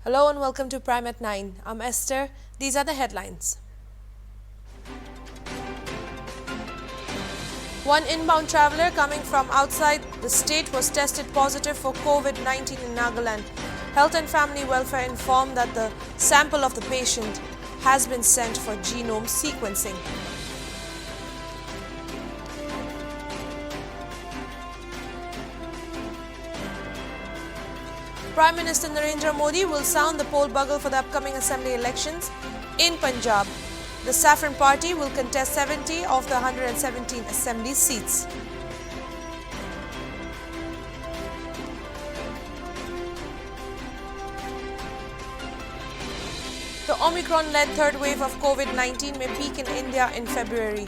Hello and welcome to Prime at 9. I'm Esther. These are the headlines. One inbound traveler coming from outside the state was tested positive for COVID-19 in Nagaland. Health and Family Welfare informed that the sample of the patient has been sent for genome sequencing. Prime Minister Narendra Modi will sound the poll bugle for the upcoming assembly elections in Punjab. The Saffron Party will contest 70 of the 117 assembly seats. The Omicron-led third wave of COVID-19 may peak in India in February.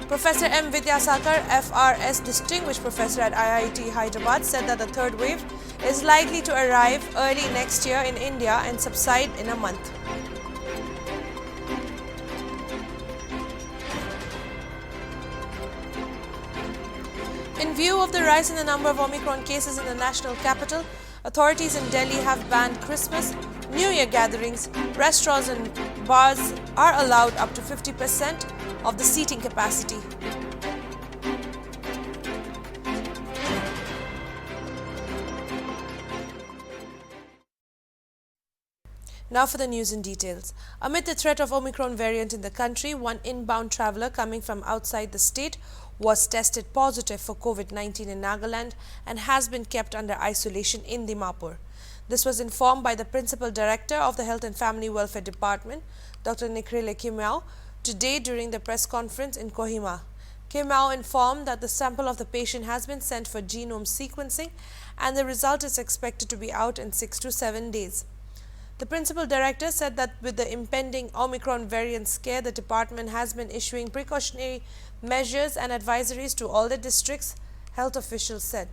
Professor M. Vidyasakar, FRS Distinguished Professor at IIT Hyderabad, said that the third wave is likely to arrive early next year in India and subside in a month. In view of the rise in the number of Omicron cases in the national capital, authorities in Delhi have banned Christmas, New Year gatherings. Restaurants and bars are allowed up to 50% of the seating capacity. Now for the news in details. Amid the threat of Omicron variant in the country, one inbound traveler coming from outside the state was tested positive for COVID-19 in Nagaland and has been kept under isolation in Dimapur. This was informed by the Principal Director of the Health and Family Welfare Department, Dr. Nikhil Kimau, today during the press conference in Kohima. Kimau informed that the sample of the patient has been sent for genome sequencing and the result is expected to be out in 6 to 7 days. The Principal Director said that with the impending Omicron variant scare, the department has been issuing precautionary measures and advisories to all the districts, health officials said.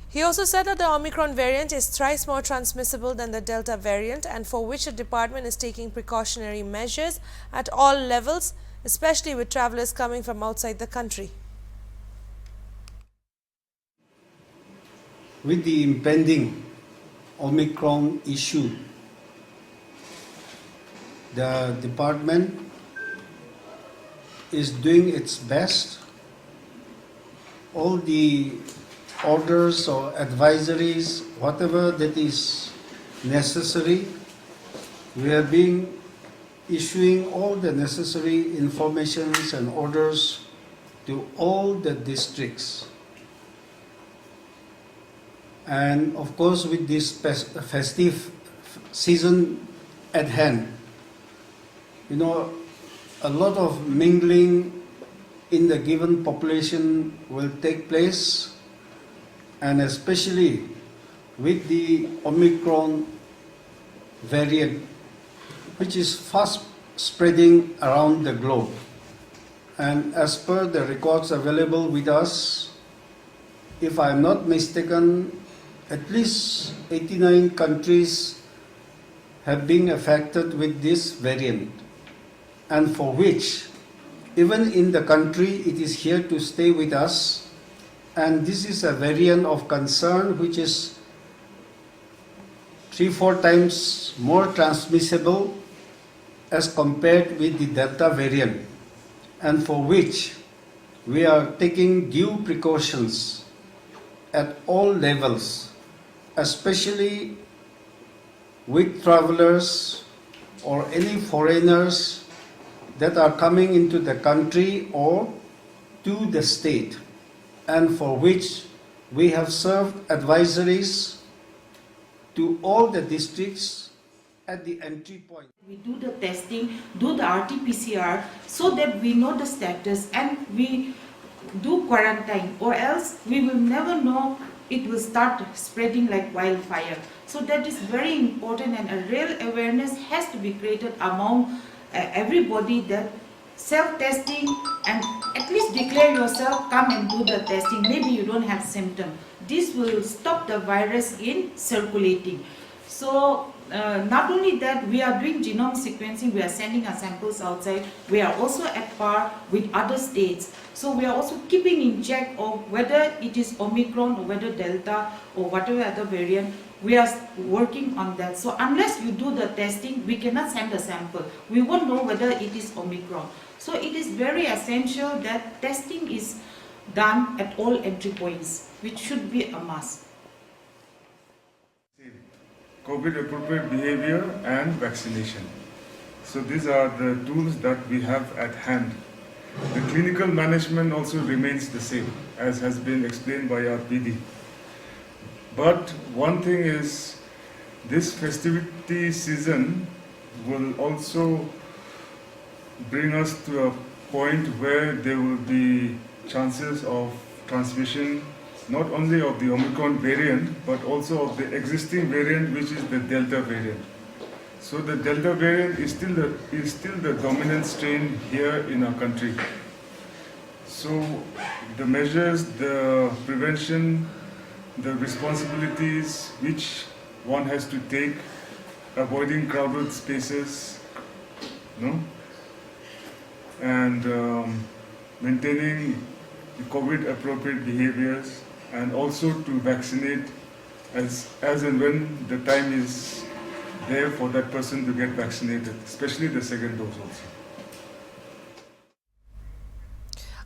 He also said that the Omicron variant is thrice more transmissible than the Delta variant and for which the department is taking precautionary measures at all levels, especially with travelers coming from outside the country. With the impending Omicron issue, the department is doing its best. All the orders or advisories, whatever that is necessary, we have been issuing all the necessary informations and orders to all the districts. And of course, with this festive season at hand, a lot of mingling in the given population will take place, and especially with the Omicron variant, which is fast spreading around the globe. And as per the records available with us, if I'm not mistaken, at least 89 countries have been affected with this variant, and for which, even in the country, it is here to stay with us, and this is a variant of concern which is 3-4 times more transmissible as compared with the Delta variant, and for which we are taking due precautions at all levels, especially with travelers or any foreigners that are coming into the country or to the state, and for which we have served advisories to all the districts at the entry point. We do the testing, do the RT-PCR so that we know the status and we do quarantine, or else we will never know, it will start spreading like wildfire. So that is very important, and a real awareness has to be created among everybody that self-testing, and at least declare yourself, come and do the testing. Maybe you don't have symptoms. This will stop the virus in circulating. So not only that, we are doing genome sequencing, we are sending our samples outside, we are also at par with other states. So we are also keeping in check of whether it is Omicron or whether Delta or whatever other variant, We are working on that. So unless you do the testing, we cannot send a sample. We won't know whether it is Omicron. So it is very essential that testing is done at all entry points, which should be a must. COVID appropriate behavior and vaccination. So these are the tools that we have at hand. The clinical management also remains the same, as has been explained by our PD. But one thing is, this festivity season will also bring us to a point where there will be chances of transmission not only of the Omicron variant, but also of the existing variant, which is the Delta variant. So the Delta variant is still the dominant strain here in our country. So the measures, the prevention, the responsibilities which one has to take, avoiding crowded spaces, and maintaining the COVID appropriate behaviors, and also to vaccinate as and when the time is there for that person to get vaccinated, especially the second dose also.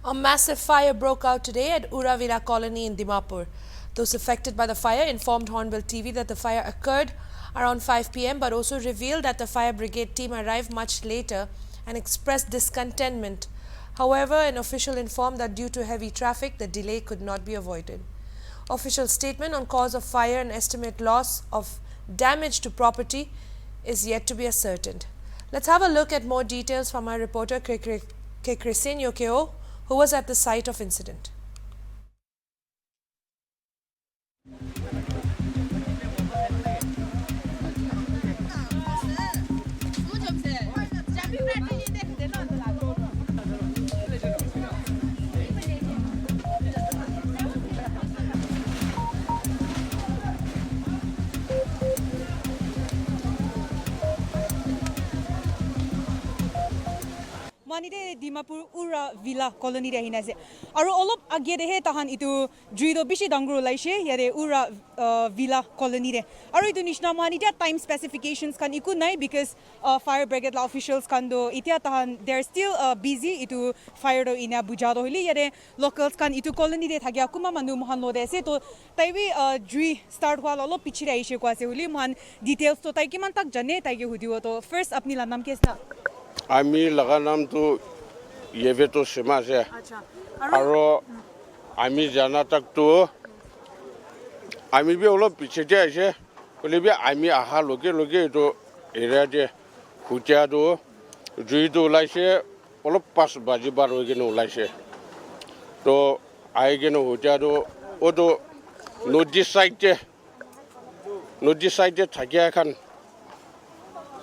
A massive fire broke out today at Uravira colony in Dimapur. Those affected by the fire informed HornbillTV that the fire occurred around 5 p.m. but also revealed that the fire brigade team arrived much later and expressed discontentment. However, an official informed that due to heavy traffic, the delay could not be avoided. Official statement on cause of fire and estimate loss of damage to property is yet to be ascertained. Let's have a look at more details from our reporter Kekrisin Yokeo, who was at the site of incident. Manide Dimapur Uravira colony re hinase aru olop age dehe tahan itu juido bishi dangru laise yare Uravira colony re aru itu nishna manide time specifications kan iku nai because fire brigade la officials kan do itia tahan they're still busy itu fire do ina bujado hili yare locals kan itu colony re thagya kuma manu mohan lo dese to taiwi jui start hwa olop pichira aise ko ase huli mohan details to tai kiman tak jane tai ge hudiwo to first apni la nam kesna Ami laga naam to yeve to sema se. Aro ami jana tak to ami bi olo piche je ase. Kole bi ami aha loge to area je hutia do jui do laise olo 5 baji bar hoge no laise. To ai ge no hutia do odo notice site thakya khan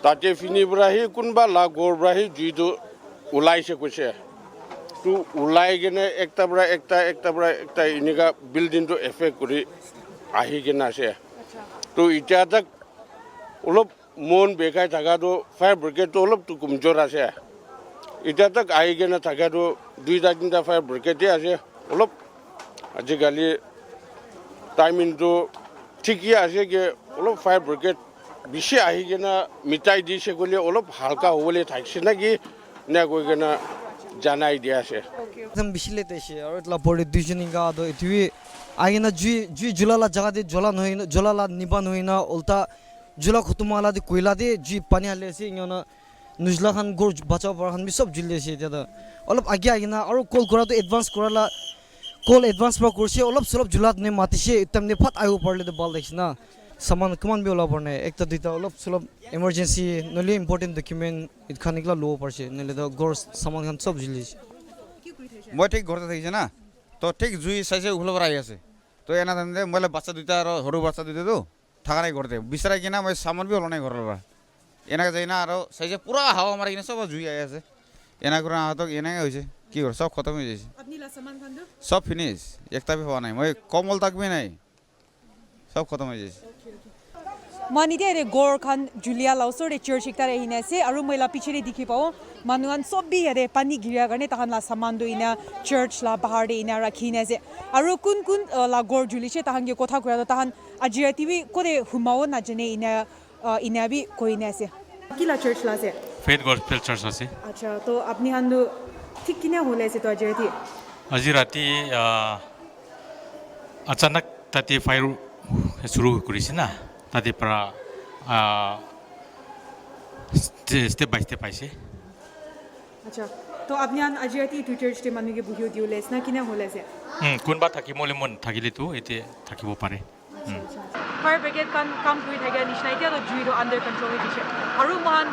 Tate fini brahi kunba la gor brahi juido ulai se kuche. Tu ulai gene ekta iniga building to effect kuri ahi gena se. Tu ita tak ulop mon bekai thaga do fire brigade to ulop tu kumjor ase. Ita tak ahi gena thaga do 2-3 fire brigade ase ulop ajigali time into thiki ase ge ulop fire brigade bishi ahi gena mitai di se gole olop halka hole thaikse nagi na koi gena jana idea se एकदम बिसिले तैसे और इतला बड़े दुजनी का तो इतवी आइना जी जुलाला जगह दे जुलाला निबन होइना उल्टा जुला खतुमाला दे कोयला दे जी पानी हाले से इना नुजला खान गोर बचाव पर खान भी सब जुले से ज्यादा অলপ आगे आइना और कॉल करा तो एडवांस कराला कॉल एडवांस पर कुर्सी অলপ सलप जुलात ने माती से तमने फट आयो पड़ले तो बाल देखना सामान कमान भी ओला पड़ने एक तो दिता অলপ सलप इमरजेंसी नले इंपोर्टेंट डॉक्यूमेंट इत खानिकला लो पड़से नले तो गोर सामान खान सब जुले মই ঠিক ঘৰতে থাকিছে না তো ঠিক জুই চাইছে উখলৰ পৰা আহি আছে তো এনা ধৰণে মই বাচ্চা দুটা আৰু সৰু বাচ্চা দুটাটো থাকা নাই ঘৰতে বিচাৰাই কিনা মই সামান বি ওলা নাই ঘৰৰ পৰা এনেকৈ যাই না আৰু চাইছে পুৰা হাৱা মাৰি কিনে চব জুই আহি আছে এনা কৰি আহতক এনেকৈ হৈছে কি কৰ চব খতম হৈ গৈছে সব ফিনিছ একটা বি হোৱা নাই মই কমল তাকবি নাই সব খতম হৈ গৈছে Manide re gor khan Julia Lausor re church ekta re hina ase aru moila pichire dikhi pao manuan sob bi here pani giria garne tahan la saman do ina church la bahar de ina rakhina ase aru kun la gor juli che tahan ge kotha kura tahan ajirati bi kore humao na jane ina bi koine ase kila church la se Faith Gospel Church আছে acha to apni handu ঠিক কিনা হলে আছে তো ajirati আজি ৰাতি अचानक তাতে ফায়াৰ শুরু কৰিছে না তাতে পৰা স্টেপ বাই স্টেপ পাইছে acha to apni han ajirati tu church te manu ke buhio diule na kina hole ase কোনবা থাকিমলে মন থাকিলেতো এতে থাকিব পাৰে fire brigade kan kam kuri thage nishna itia to jui do under control dishe aru man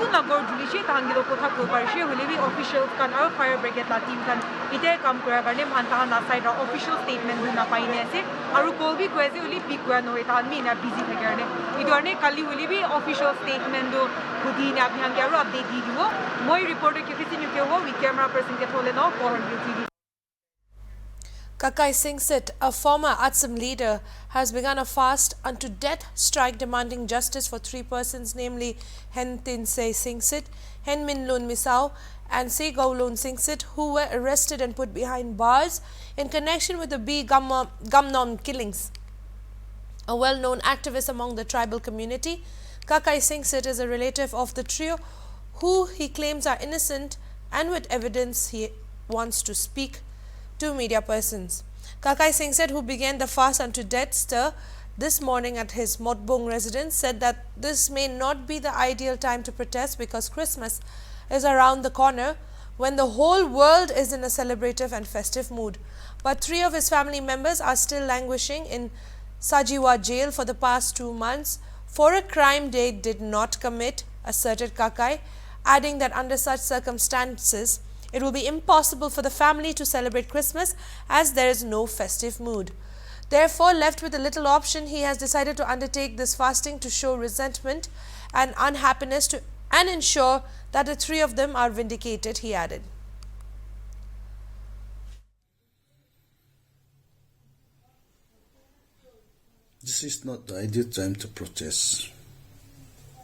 kun nagor julishi tangi do kotha ko parishe hole bi officials kan aru fire brigade la team kan ite kam kura karne man ta na side ra official statement na paine ase aru kol bi kwese uli pick kura no eta mi na busy thage karne idorne kali uli bi official statement do khudi na apni han ke aru update di dibo moi reporter ke kisi nu ke ho with camera person ke thole no HornbillTV Kakai Singsit, a former Atsum leader, has begun a fast unto death strike demanding justice for 3 persons, namely Hen Tinsei Singsit, Hen Minlun Misao and Se Gaulun Singsit, who were arrested and put behind bars in connection with the B Gamnom killings. A well-known activist among the tribal community, Kakai Singsit is a relative of the trio who he claims are innocent, and with evidence he wants to speak to media persons. Kakai Singsit, who began the fast unto death stir this morning at his Motbung residence, said that this may not be the ideal time to protest because Christmas is around the corner when the whole world is in a celebrative and festive mood. But 3 of his family members are still languishing in Sajiwa jail for the past 2 months for a crime they did not commit, asserted Kakai, adding that under such circumstances it will be impossible for the family to celebrate Christmas as there is no festive mood. Therefore, left with a little option, he has decided to undertake this fasting to show resentment and unhappiness and ensure that the 3 of them are vindicated, he added. This is not the ideal time to protest.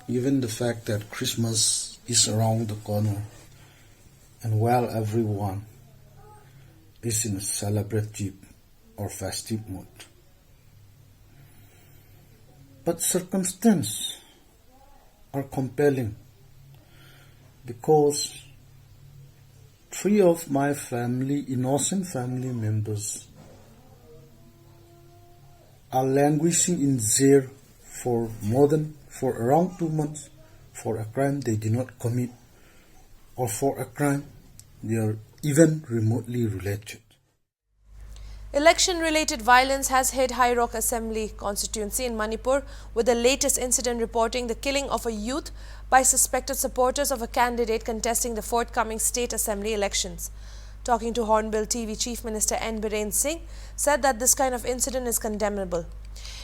Given the fact that Christmas is around the corner, and while everyone is in a celebrative or festive mood. But circumstances are compelling because 3 of my innocent family members are languishing in jail for around 2 months for a crime they did not commit or for a crime they are even remotely related. Election-related violence has hit High Rock Assembly constituency in Manipur, with the latest incident reporting the killing of a youth by suspected supporters of a candidate contesting the forthcoming state assembly elections. Talking to HornbillTV, Chief Minister N. Biren Singh said that this kind of incident is condemnable.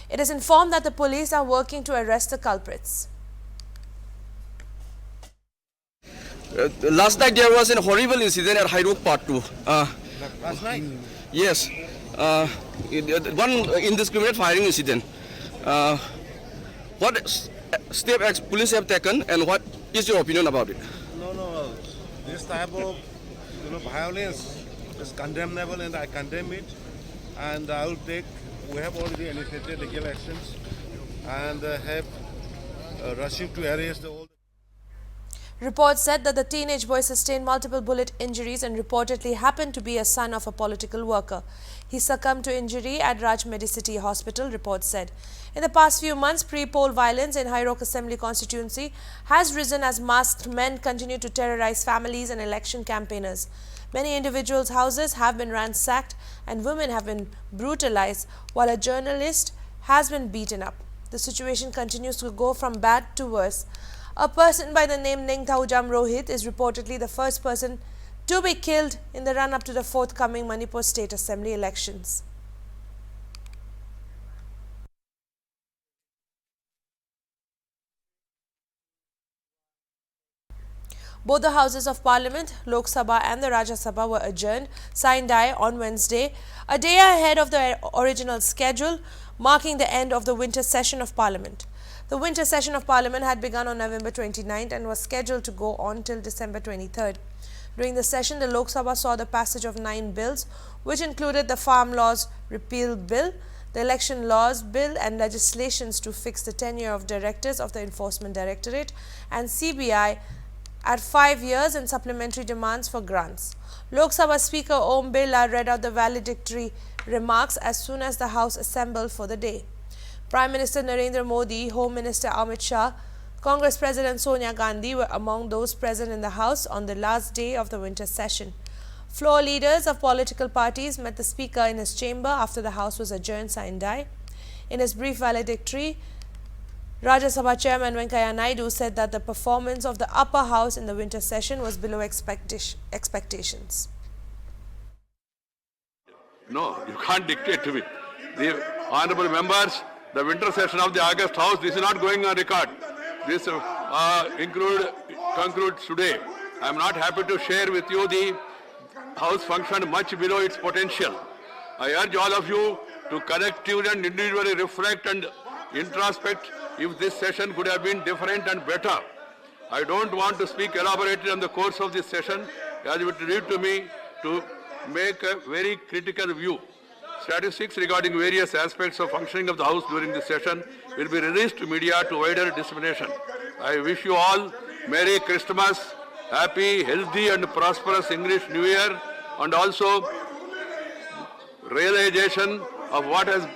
It is informed that the police are working to arrest the culprits. Last night there was a horrible incident at High Rock Part 2. Last night? Yes. One indiscriminate firing incident. What step police have taken and what is your opinion about it? No. This type of violence is condemnable and I condemn it. And we have already initiated legal actions and have rushing to arrest the whole. Reports said that the teenage boy sustained multiple bullet injuries and reportedly happened to be a son of a political worker. He succumbed to injury at Rajmedi City Hospital, reports said. In the past few months, pre-poll violence in High Rock Assembly constituency has risen as masked men continue to terrorize families and election campaigners. Many individuals' houses have been ransacked and women have been brutalized, while a journalist has been beaten up. The situation continues to go from bad to worse. A person by the name Ningthaujam Rohit is reportedly the first person to be killed in the run-up to the forthcoming Manipur State Assembly elections. Both the Houses of Parliament, Lok Sabha and the Rajya Sabha were adjourned sine die on Wednesday, a day ahead of the original schedule, marking the end of the winter session of Parliament. The winter session of Parliament had begun on November 29th and was scheduled to go on till December 23rd. During the session, the Lok Sabha saw the passage of 9 bills, which included the Farm Laws Repeal Bill, the election laws bill and legislations to fix the tenure of directors of the Enforcement Directorate and CBI at 5 years and supplementary demands for grants. Lok Sabha Speaker Om Birla read out the valedictory remarks as soon as the House assembled for the day. Prime Minister Narendra Modi, Home Minister Amit Shah, Congress President Sonia Gandhi were among those present in the House on the last day of the winter session. Floor leaders of political parties met the Speaker in his chamber after the House was adjourned sine die. In his brief valedictory, Rajya Sabha Chairman Venkaiah Naidu said that the performance of the upper house in the winter session was below expectations. No, you can't dictate to me. The honorable members, the winter session of the August House, this is not going on record. This concludes today. I am not happy to share with you the House functioned much below its potential. I urge all of you to collectively and individually reflect and introspect if this session could have been different and better. I don't want to speak elaborately on the course of this session, as it would lead to me to make a very critical view. Statistics regarding various aspects of functioning of the House during this session will be released to media to wider dissemination. I wish you all Merry Christmas, happy, healthy and prosperous English New Year, and also realization of what has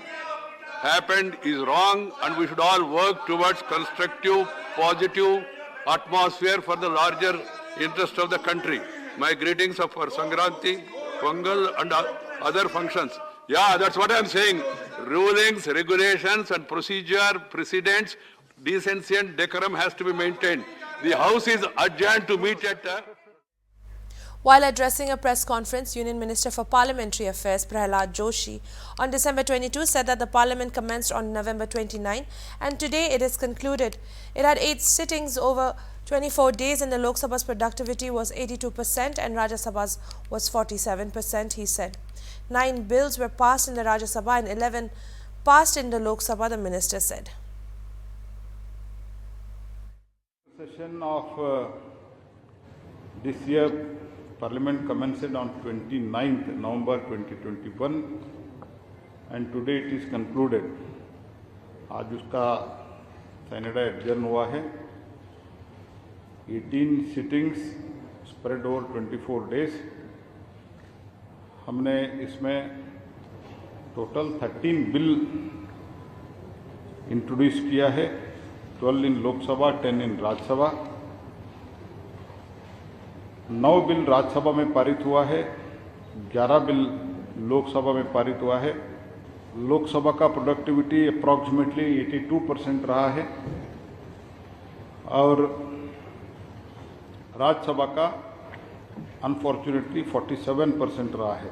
happened is wrong, and we should all work towards constructive, positive atmosphere for the larger interest of the country. My greetings of our Sankranti, Pongal and other functions. Yeah, that's what I'm saying. Rulings, regulations and procedure, precedents, decency and decorum has to be maintained. The House is adjourned to meet at... While addressing a press conference, Union Minister for Parliamentary Affairs Prahlad Joshi on December 22 said that the Parliament commenced on November 29 and today it is concluded. It had 8 sittings over 24 days and the Lok Sabha's productivity was 82% and Rajya Sabha's was 47%, he said. 9 bills were passed in the Rajya Sabha and 11 passed in the Lok Sabha, the minister said. Session of this year, Parliament commenced on 29th November 2021 and today it is concluded. आज उसका Senate adjourn हुआ है. 18 sittings spread over 24 days. हमने इसमें total 13 bill introduce किया है, 12 इन लोकसभा, 10 इन Rajya Sabha. 9 bill Rajya Sabha में पारित हुआ है, 11 बिल लोकसभा में पारित हुआ है. लोकसभा का प्रोडक्टिविटी अप्रॉक्सीमेटली 82% रहा है और राज्यसभा का अनफॉर्चुनेटली 47% रहा है.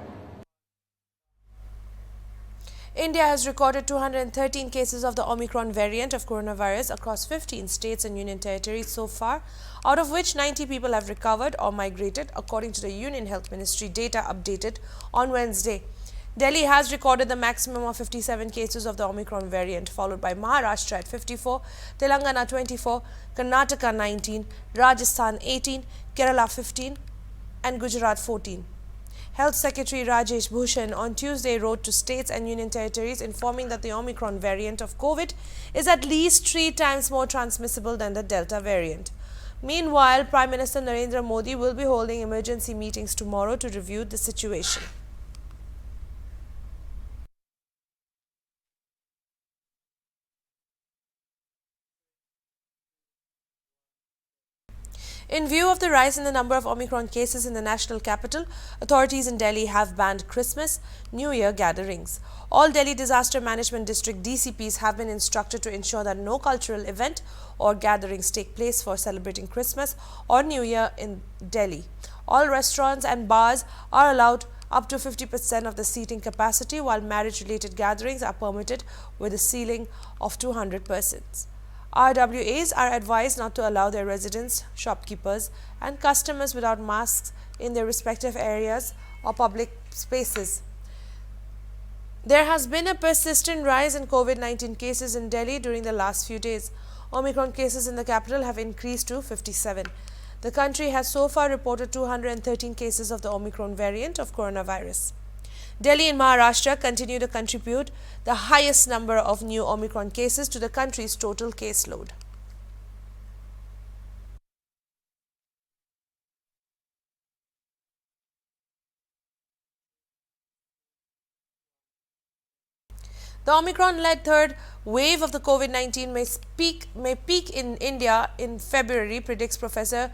India has recorded 213 cases of the Omicron variant of coronavirus across 15 states and union territories so far, out of which 90 people have recovered or migrated, according to the Union Health Ministry data updated on Wednesday. Delhi has recorded the maximum of 57 cases of the Omicron variant, followed by Maharashtra at 54, Telangana 24, Karnataka 19, Rajasthan 18, Kerala 15 and Gujarat 14. Health Secretary Rajesh Bhushan on Tuesday wrote to states and union territories informing that the Omicron variant of COVID is at least 3 times more transmissible than the Delta variant. Meanwhile, Prime Minister Narendra Modi will be holding emergency meetings tomorrow to review the situation. In view of the rise in the number of Omicron cases in the national capital, authorities in Delhi have banned Christmas, New Year gatherings. All Delhi Disaster Management District DCPs have been instructed to ensure that no cultural event or gatherings take place for celebrating Christmas or New Year in Delhi. All restaurants and bars are allowed up to 50% of the seating capacity, while marriage-related gatherings are permitted with a ceiling of 200 persons. RWAs are advised not to allow their residents, shopkeepers and customers without masks in their respective areas or public spaces. There has been a persistent rise in COVID-19 cases in Delhi during the last few days. Omicron cases in the capital have increased to 57. The country has so far reported 213 cases of the Omicron variant of coronavirus. Delhi and Maharashtra continue to contribute the highest number of new Omicron cases to the country's total caseload. The Omicron-led third wave of the COVID-19 may peak in India in February, predicts Professor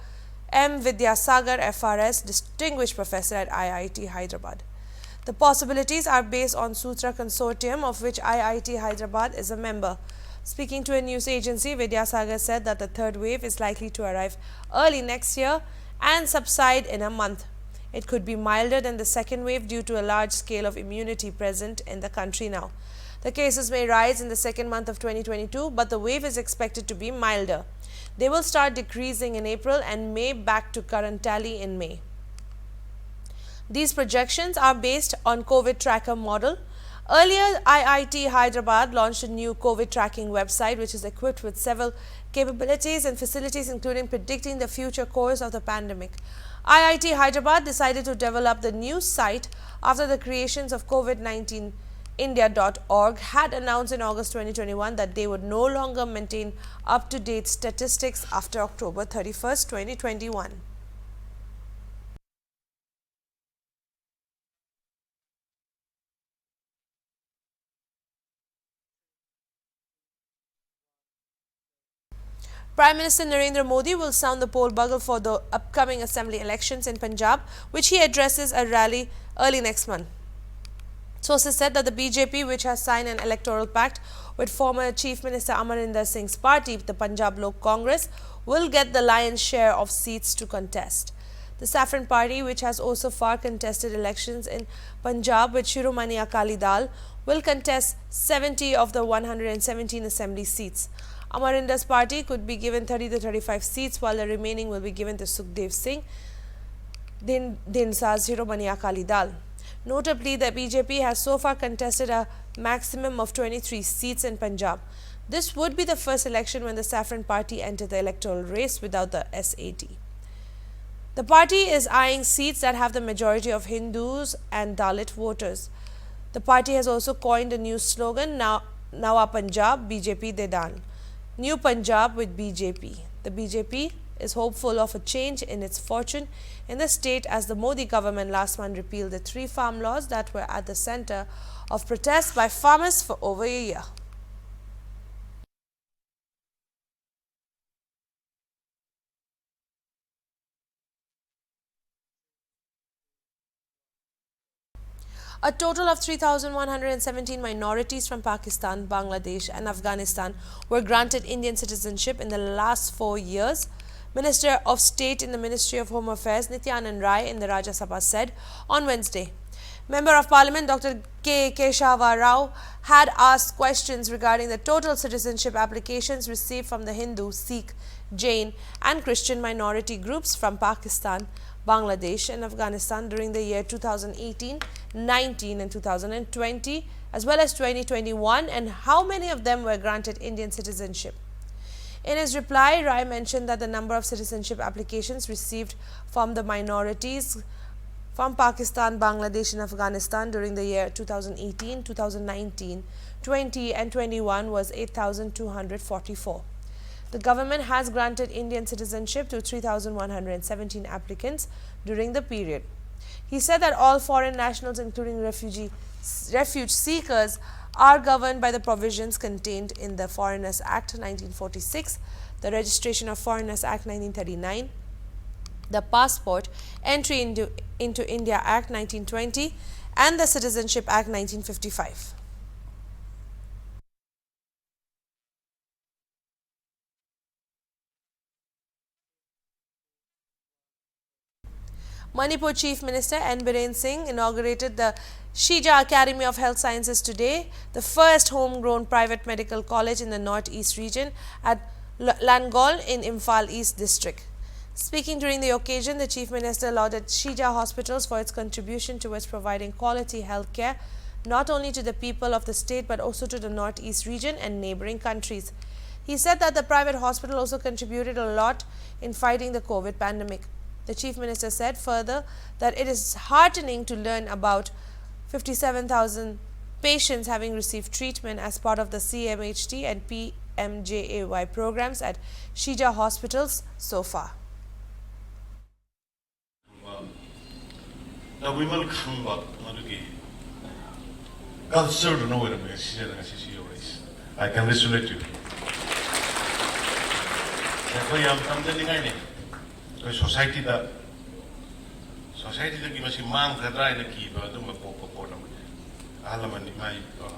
M. Vidyasagar, FRS, Distinguished Professor at IIT Hyderabad. The possibilities are based on Sutra Consortium, of which IIT Hyderabad is a member. Speaking to a news agency, Vidyasagar said that the third wave is likely to arrive early next year and subside in a month. It could be milder than the second wave due to a large scale of immunity present in the country now. The cases may rise in the second month of 2022, but the wave is expected to be milder. They will start decreasing in April and May back to current tally in May. These projections are based on COVID tracker model. Earlier, IIT Hyderabad launched a new COVID tracking website which is equipped with several capabilities and facilities including predicting the future course of the pandemic. IIT Hyderabad decided to develop the new site after the creations of COVID-19 India.org had announced in August 2021 that they would no longer maintain up-to-date statistics after October 31st, 2021. Prime Minister Narendra Modi will sound the poll bugle for the upcoming assembly elections in Punjab, which he addresses a rally early next month. Sources said that the BJP, which has signed an electoral pact with former Chief Minister Amarinder Singh's party, the Punjab Lok Congress, will get the lion's share of seats to contest. The Saffron Party, which has also far contested elections in Punjab with Shiromani Akali Dal, will contest 70 of the 117 assembly seats. Amarinder's party could be given 30 to 35 seats, while the remaining will be given to Sukhdev Singh Dinsa's Shiromani Akali Dal. Notably, the BJP has so far contested a maximum of 23 seats in Punjab. This would be the first election when the Saffron Party entered the electoral race without the SAT. The party is eyeing seats that have the majority of Hindus and Dalit voters. The party has also coined a new slogan, Nawa Punjab, BJP Dedan. New Punjab with BJP. The BJP is hopeful of a change in its fortune in the state as the Modi government last month repealed the 3 farm laws that were at the center of protests by farmers for over a year. A total of 3,117 minorities from Pakistan, Bangladesh and Afghanistan were granted Indian citizenship in the last 4 years. Minister of State in the Ministry of Home Affairs Nityanand Rai in the Rajya Sabha said on Wednesday. Member of Parliament Dr. K. Keshava Rao had asked questions regarding the total citizenship applications received from the Hindu, Sikh, Jain and Christian minority groups from Pakistan, Bangladesh and Afghanistan during the year 2018, 19 and 2020 as well as 2021 and how many of them were granted Indian citizenship. In his reply, Rai mentioned that the number of citizenship applications received from the minorities from Pakistan, Bangladesh and Afghanistan during the year 2018, 2019, 20 and 21 was 8,244. The government has granted Indian citizenship to 3,117 applicants during the period. He said that all foreign nationals, including refuge seekers, are governed by the provisions contained in the Foreigners Act 1946, the Registration of Foreigners Act 1939, the Passport Entry into India Act 1920 and the Citizenship Act 1955. Manipur Chief Minister N. Biren Singh inaugurated the Shija Academy of Health Sciences today, the first homegrown private medical college in the northeast region at Langol in Imphal East District. Speaking during the occasion, the Chief Minister lauded Shija Hospitals for its contribution towards providing quality health care not only to the people of the state but also to the northeast region and neighboring countries. He said that the private hospital also contributed a lot in fighting the COVID pandemic. The Chief Minister said further that it is heartening to learn about 57,000 patients having received treatment as part of the CMHT and PMJAY programs at Shija hospitals so far. I can resonate you. Society that ki masi mang kadra ina ki ba dum po nam alamani mai ko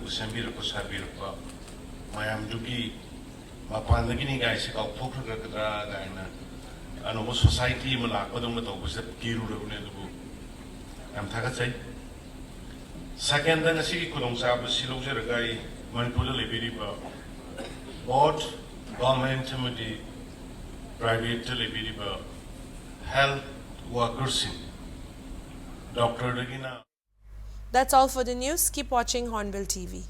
sambir ko sabir ko mayam juki mapan lagi ni guys ka phok ka kadra ga ina ano mo society mo la ko dum to ko se kiru ro ne du am thaga chai second dan si ko dong sa ba silong se gai Manipur le biri ba both government committee private le biri ba health workers in Dr. Regina. That's all for the news. Keep watching Hornbill TV.